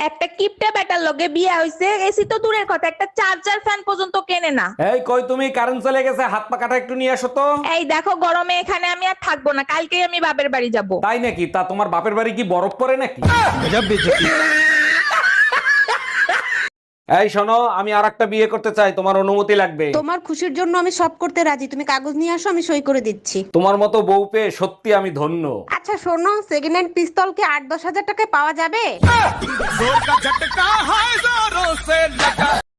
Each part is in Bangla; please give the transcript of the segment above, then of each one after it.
একটা কিপটে বেটার লগে বিয়ে হইছে, এসি তো দূরের কথা, একটা চার্জার ফ্যান পর্যন্ত কেনে না। এই কই তুমি, কারেন্ট চলে গেছে, হাত পা কাটা একটু নিয়ে আসো তো। এই দেখো, গরমে এখানে আমি আর থাকবো না, কালকেই আমি বাপের বাড়ি যাব। তাই নাকি? তা তোমার বাপের বাড়ি কি বরফ পড়ে নাকি? এই শোনো, আমি আর একটা বিয়ে করতে চাই, তোমার অনুমতি লাগবে। তোমার খুশির জন্য আমি সব করতে রাজি, তুমি কাগজ নিয়ে আসো, আমি সই করে দিচ্ছি। তোমার মতো বউ পেয়ে সত্যি আমি ধন্য। আচ্ছা শোনো, সেকেন্ড হ্যান্ড পিস্তল কি 8-10 হাজার টাকায় পাওয়া যাবে?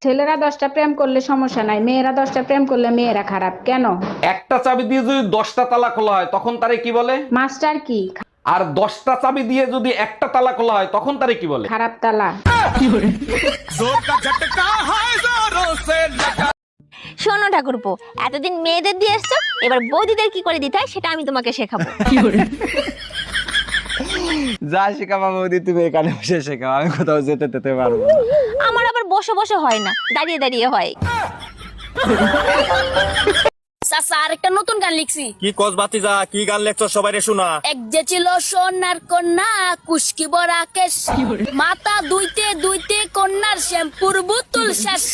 ছেলেরা 10টা প্রেম করলে সমস্যা নাই, মেয়েরা 10টা প্রেম করলে মেয়েরা খারাপ কেন? একটা চাবি দিয়ে যদি 10টা তালা খোলা হয় তখন তারে কি বলে? মাস্টার কি? আর 10টা চাবি দিয়ে যদি একটা তালা খোলা হয় তখন তারে কি বলে? খারাপ তালা। শোনো ঠাকুরপো, এতদিন মেয়েদের দিয়ে এসছো, এবার বৌদিদের কি করে দিতে হয় সেটা আমি তোমাকে শেখাবো। যা শেখাবা বৌদি তুমি এখানে বসে শেখাও, আমি কোথাও যেতে যেতে পারবো না। আমার আবার বসে বসে হয় না, দাঁড়িয়ে দাঁড়িয়ে হয়। চাচা আরেকটা নতুন গান লিখছি। কি কস বাতিজা, কি গান লেখছো সবাইরে শোনা। এক যে ছিল সোনার কন্যা, কুস্কি বড়া কেশ, মাথা দুইতে দুইতে কন্যার শ্যাম্পুর বোতল শেষ।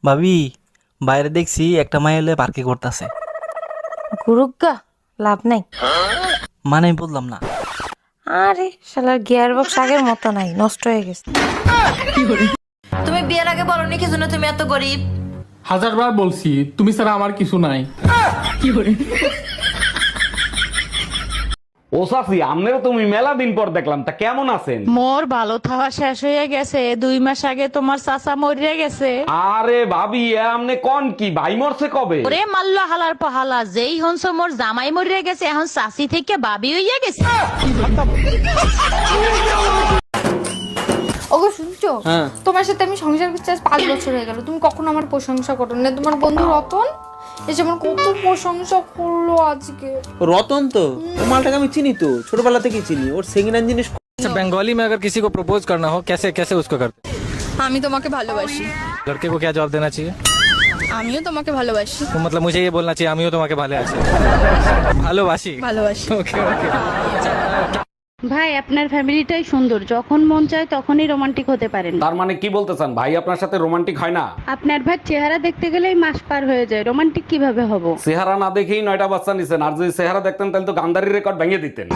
ভাবি, বাইরে দেখছি একটা মাই এলে পার্কে করতেছে। গুরুগা লাভ নাই। মানে আমি বললাম না। আরে শালার গিয়ার বক্স আগের মতো নাই, নষ্ট হয়ে গেছে। তুমি বিয়ের আগে বলনি কি জন্য তুমি এত গরিব? 1000বার বলছি, তুমি ছাড়া আমার কিছু নাই। ও সাফি, আমনেরও তুমি মেলা দিন পর দেখলাম, তা কেমন আছেন? মোর ভালো থাওয়া শেষ হয়ে গেছে, 2 মাস আগে তোমার চাচা মরিয়া গেছে। আরে ভাবি, এ আমনে কোন কি, ভাই মরছে কবে? ওরে মাল্লা হালার পহালা, যেই হনস মোর জামাই মরিয়া গেছে, এখন চাচি থেকে বাবি হইয়া গেছে। ওগো শুনছো, তোমার সাথে আমি সংসার করতে আজ 5 বছর হয়ে গেল, তুমি কখনো আমার প্রশংসা করো না। তোমার বন্ধু রতন এসে আমার কত প্রশংসা করলো আজকে। রতন তো ও মালটাকে আমি চিনি, তো ছোটবেলা থেকেই চিনি, ওর সেকেন্ড হ্যান্ড জিনিস। बंगाली में अगर किसी को प्रपोज करना हो कैसे कैसे उसको करते? আমি তোমাকে ভালোবাসি। लड़के को क्या जवाब देना चाहिए? আমিও তোমাকে ভালোবাসি। तो मतलब मुझे ये बोलना चाहिए আমিও তোমাকে ভালোবাসি। ভালোবাসি। ভালোবাসি। ওকে ওকে। ভাই, আপনার ফ্যামিলিটাই সুন্দর, যখন মন চায় তখনই রোমান্টিক হতে পারেন। তার মানে কি বলতে চান, ভাই আপনার সাথে রোমান্টিক হয় না? আপনার ভাই চেহারা দেখতে গেলেই মাস পার হয়ে যায়, রোমান্টিক কিভাবে হব? চেহারা না দেখেই 9টা বাচ্চা নিছেন, আর যদি চেহারা দেখতেন তাহলে তো গান্ধারী রেকর্ড ভেঙে দিতেন।